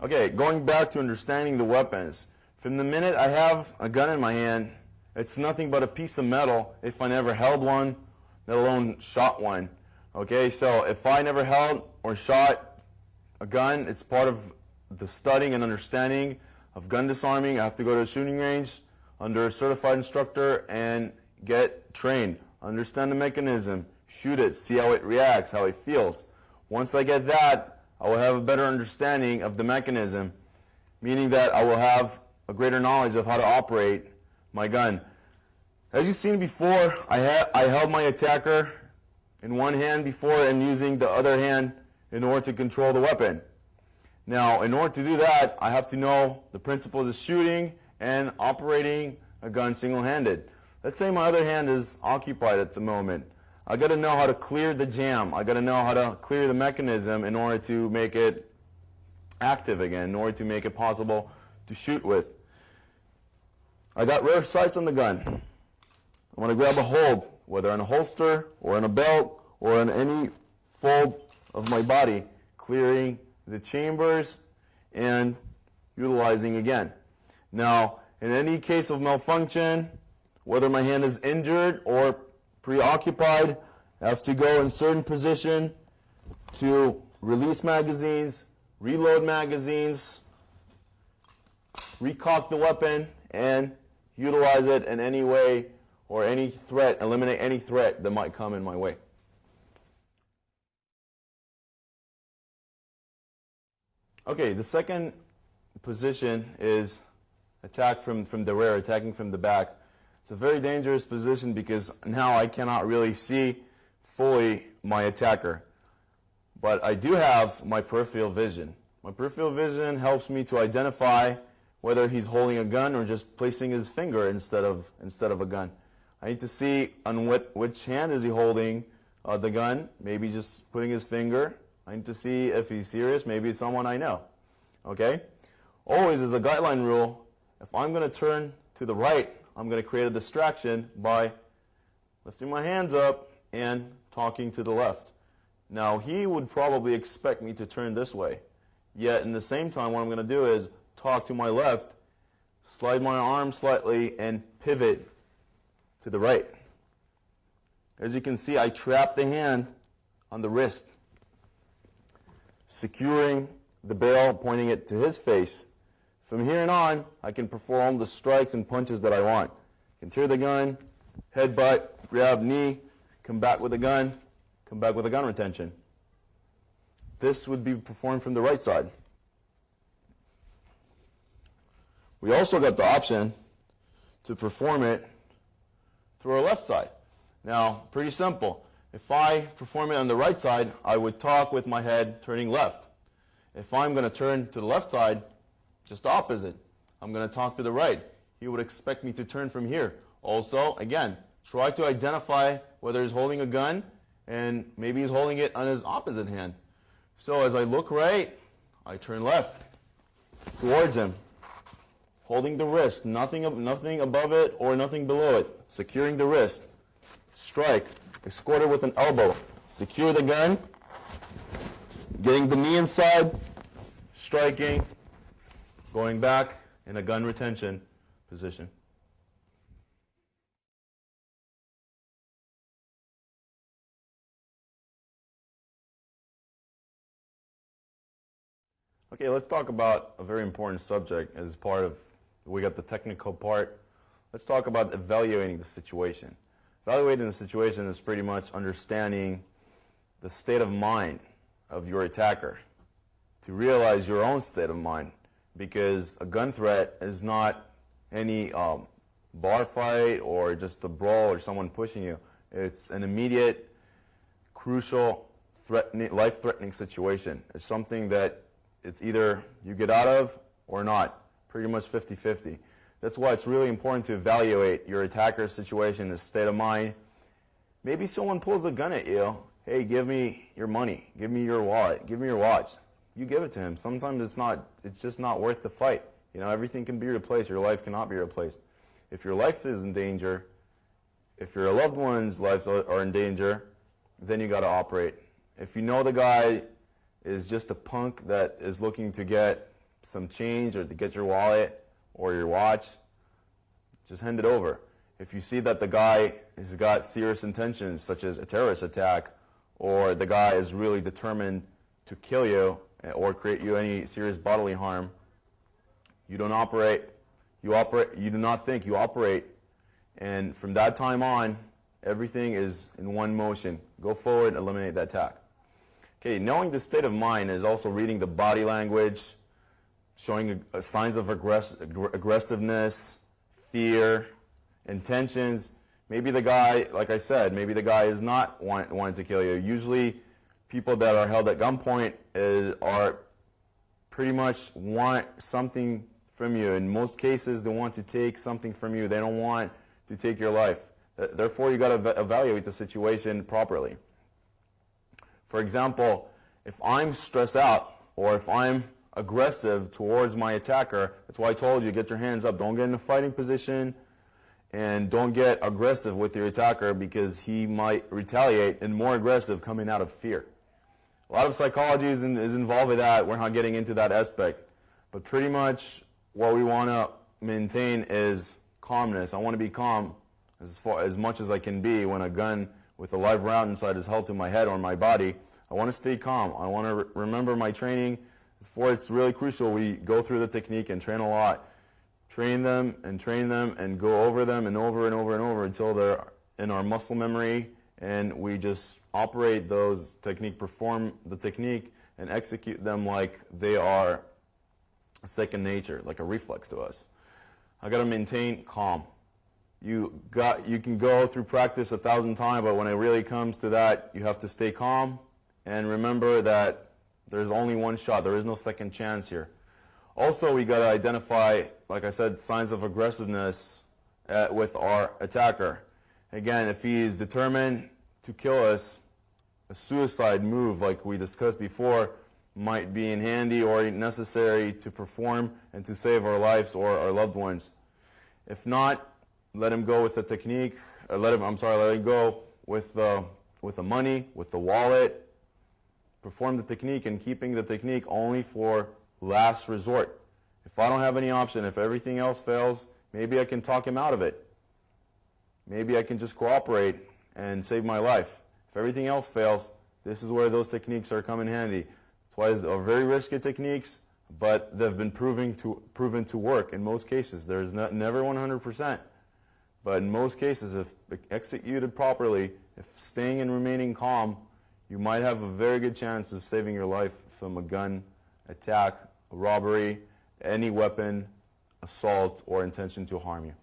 Okay, going back to understanding the weapons. From the minute I have a gun in my hand, it's nothing but a piece of metal if I never held one, let alone shot one. Okay, so if I never held or shot a gun, it's part of the studying and understanding of gun disarming. I have to go to a shooting range under a certified instructor and get trained. Understand the mechanism, shoot it, see how it reacts, how it feels. Once I get that, I will have a better understanding of the mechanism, meaning that I will have a greater knowledge of how to operate my gun. As you've seen before, I held my attacker in one hand before and using the other hand in order to control the weapon. Now, in order to do that, I have to know the principles of shooting and operating a gun single-handed. Let's say my other hand is occupied at the moment. I got to know how to clear the jam. I got to know how to clear the mechanism in order to make it active again, in order to make it possible to shoot with. I got rear sights on the gun. I want to grab a hold, whether in a holster or in a belt or in any fold of my body, clearing the chambers and utilizing again. Now, in any case of malfunction, whether my hand is injured or preoccupied, I have to go in certain position to release magazines, reload magazines, recock the weapon, and utilize it in any way or any threat, eliminate any threat that might come in my way. Okay, the second position is attack from the rear, attacking from the back. It's a very dangerous position because now I cannot really see fully my attacker. But I do have my peripheral vision. My peripheral vision helps me to identify whether he's holding a gun or just placing his finger instead of a gun. I need to see on which hand is he holding the gun, maybe just putting his finger. I need to see if he's serious, maybe it's someone I know. Okay? Always as a guideline rule, if I'm going to turn to the right, I'm going to create a distraction by lifting my hands up and talking to the left. Now, he would probably expect me to turn this way. Yet, in the same time, what I'm going to do is talk to my left, slide my arm slightly, and pivot to the right. As you can see, I trap the hand on the wrist, securing the barrel, pointing it to his face. From here on, I can perform the strikes and punches that I want. I can tear the gun, headbutt, grab knee, come back with a gun, come back with a gun retention. This would be performed from the right side. We also got the option to perform it through our left side. Now, pretty simple. If I perform it on the right side, I would talk with my head turning left. If I'm going to turn to the left side, just the opposite. I'm going to talk to the right. He would expect me to turn from here. Also, again, try to identify whether he's holding a gun and maybe he's holding it on his opposite hand. So as I look right, I turn left towards him, holding the wrist, nothing above it or nothing below it, securing the wrist. Strike, escort it with an elbow, secure the gun, getting the knee inside, striking, going back in a gun retention position. Okay, let's talk about a very important subject as part of, we got the technical part. Let's talk about evaluating the situation. Evaluating the situation is pretty much understanding the state of mind of your attacker, to realize your own state of mind, because a gun threat is not any bar fight or just a brawl or someone pushing you. It's an immediate, crucial, life-threatening situation. It's something that it's either you get out of or not, pretty much 50-50. That's why it's really important to evaluate your attacker's situation, his state of mind. Maybe someone pulls a gun at you. Hey, give me your money, give me your wallet, give me your watch. You give it to him. Sometimes it's just not worth the fight. You know, everything can be replaced. Your life cannot be replaced. If your life is in danger, if your loved one's lives are in danger, then you got to operate. If you know the guy is just a punk that is looking to get some change or to get your wallet or your watch, just hand it over. If you see that the guy has got serious intentions, such as a terrorist attack, or the guy is really determined to kill you or create you any serious bodily harm, you don't operate, you do not think, you operate, and from that time on, everything is in one motion. Go forward, eliminate that attack. Okay, knowing the state of mind is also reading the body language, showing signs of aggressiveness, fear, intentions. Maybe the guy, like I said, maybe the guy is not wanting to kill you. Usually people that are held at gunpoint are pretty much want something from you. In most cases, they want to take something from you. They don't want to take your life. Therefore, you got to evaluate the situation properly. For example, if I'm stressed out or if I'm aggressive towards my attacker, that's why I told you, get your hands up. Don't get in a fighting position and don't get aggressive with your attacker because he might retaliate and more aggressive coming out of fear. A lot of psychology is involved with that. We're not getting into that aspect. But pretty much what we want to maintain is calmness. I want to be calm as much as I can be when a gun with a live round inside is held to my head or my body. I want to stay calm. I want to remember my training. It's really crucial we go through the technique and train a lot. Train them and go over them and over and over and over until they're in our muscle memory, and we just operate those technique, perform the technique, and execute them like they are a second nature, like a reflex to us. I got to maintain calm. You can go through practice 1,000 times, but when it really comes to that, you have to stay calm and remember that there's only one shot. There is no second chance here. Also, we got to identify, like I said, signs of aggressiveness with our attacker. Again, if he is determined to kill us, a suicide move, like we discussed before, might be in handy or necessary to perform and to save our lives or our loved ones. If not, let him go with the technique. Let him go with the money, with the wallet. Perform the technique, and keeping the technique only for last resort. If I don't have any option, if everything else fails, maybe I can talk him out of it. Maybe I can just cooperate and save my life. If everything else fails, this is where those techniques are come in handy. That's why they're very risky techniques, but they've been proven to work in most cases. There's never 100%, but in most cases, if executed properly, if staying and remaining calm, you might have a very good chance of saving your life from a gun attack, a robbery, any weapon, assault, or intention to harm you.